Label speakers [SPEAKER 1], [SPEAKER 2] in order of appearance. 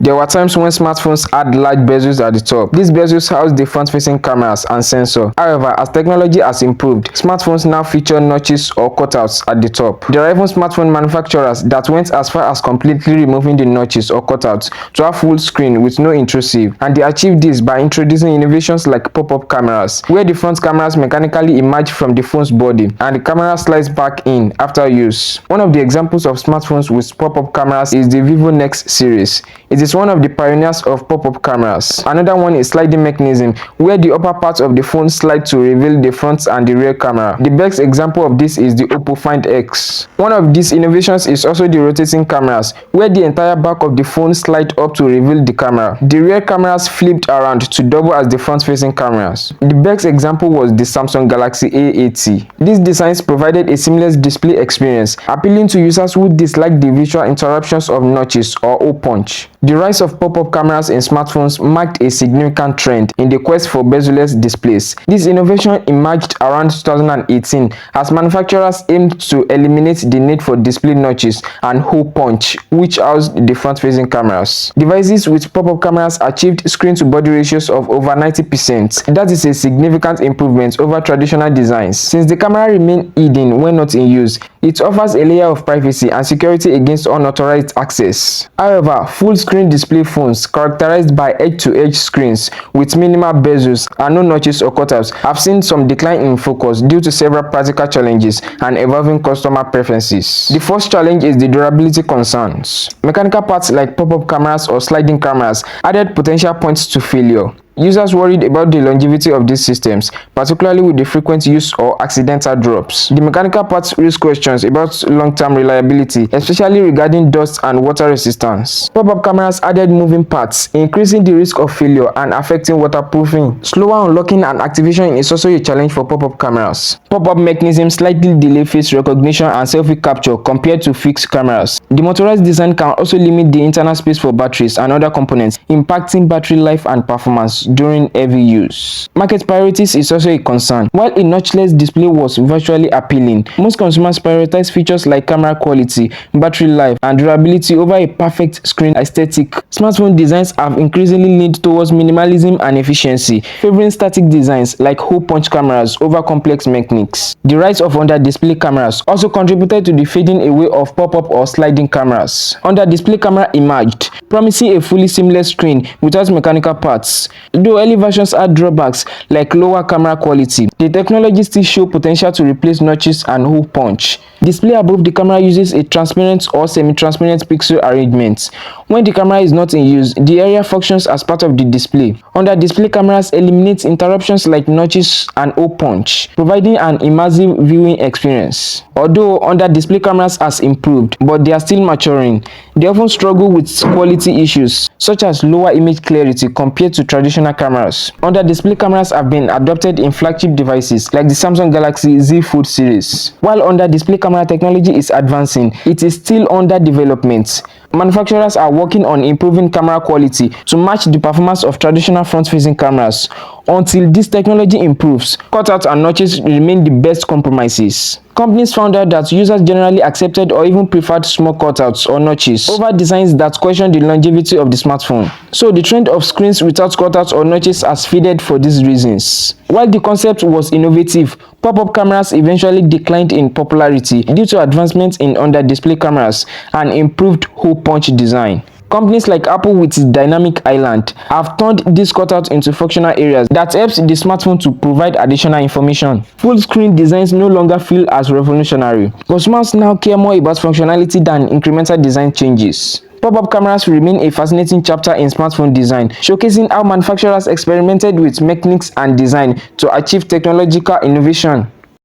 [SPEAKER 1] There were times when smartphones had large bezels at the top. These bezels housed the front-facing cameras and sensor. However, as technology has improved, smartphones now feature notches or cutouts at the top. There are even smartphone manufacturers that went as far as completely removing the notches or cutouts to have full screen with no intrusive, and they achieved this by introducing innovations like pop-up cameras, where the front cameras mechanically emerge from the phone's body and the camera slides back in after use. One of the examples of smartphones with pop-up cameras is the Vivo Nex series. It is one of the pioneers of pop-up cameras. Another one is sliding mechanism, where the upper part of the phone slides to reveal the front and the rear camera. The best example of this is the Oppo Find X. One of these innovations is also the rotating cameras, where the entire back of the phone slides up to reveal the camera. The rear cameras flipped around to double as the front-facing cameras. The best example was the Samsung Galaxy A80. These designs provided a seamless display experience, appealing to users who dislike the visual interruptions of notches or hole punch. The rise of pop-up cameras in smartphones marked a significant trend in the quest for bezel-less displays. This innovation emerged around 2018 as manufacturers aimed to eliminate the need for display notches and hole punch, which housed the front-facing cameras. Devices with pop-up cameras achieved screen-to-body ratios of over 90%. That is a significant improvement over traditional designs. Since the camera remains hidden when not in use, it offers a layer of privacy and security against unauthorized access. However, full-screen display phones characterized by edge-to-edge screens with minimal bezels and no notches or cutouts have seen some decline in focus due to several practical challenges and evolving customer preferences. The first challenge is the durability concerns. Mechanical parts like pop-up cameras or sliding cameras added potential points to failure. Users worried about the longevity of these systems, particularly with the frequent use or accidental drops. The mechanical parts raise questions about long-term reliability, especially regarding dust and water resistance. Pop-up cameras added moving parts, increasing the risk of failure and affecting waterproofing. Slower unlocking and activation is also a challenge for pop-up cameras. Pop-up mechanisms slightly delay face recognition and selfie capture compared to fixed cameras. The motorized design can also limit the internal space for batteries and other components, impacting battery life and performance during heavy use. Market priorities is also a concern. While a notchless display was virtually appealing, most consumers prioritize features like camera quality, battery life, and durability over a perfect screen aesthetic. Smartphone designs have increasingly leaned towards minimalism and efficiency, favoring static designs like hole punch cameras over complex mechanics. The rise of under-display cameras also contributed to the fading away of pop-up or sliding cameras. Under-display camera emerged, promising a fully seamless screen without mechanical parts. Though early versions had drawbacks like lower camera quality, the technology still shows potential to replace notches and hole punch. Display above the camera uses a transparent or semi-transparent pixel arrangement. When the camera is not in use, the area functions as part of the display. Under-display cameras eliminate interruptions like notches and hole punch, providing an immersive viewing experience. Although under-display cameras has improved, but they are still maturing. They often struggle with quality issues, such as lower image clarity compared to traditional cameras. Under-display cameras have been adopted in flagship devices like the Samsung Galaxy Z Fold series. While under-display camera technology is advancing, it is still under development. Manufacturers are working on improving camera quality to match the performance of traditional front-facing cameras. Until this technology improves, cutouts and notches remain the best compromises. Companies found out that users generally accepted or even preferred small cutouts or notches over designs that question the longevity of the smartphone. So the trend of screens without cutouts or notches has faded for these reasons. While the concept was innovative, pop-up cameras eventually declined in popularity due to advancements in under-display cameras and improved hole punch design. Companies like Apple with its dynamic island have turned this cutout into functional areas that helps the smartphone to provide additional information. Full-screen designs no longer feel as revolutionary. Consumers now care more about functionality than incremental design changes. Pop-up cameras remain a fascinating chapter in smartphone design, showcasing how manufacturers experimented with mechanics and design to achieve technological innovation.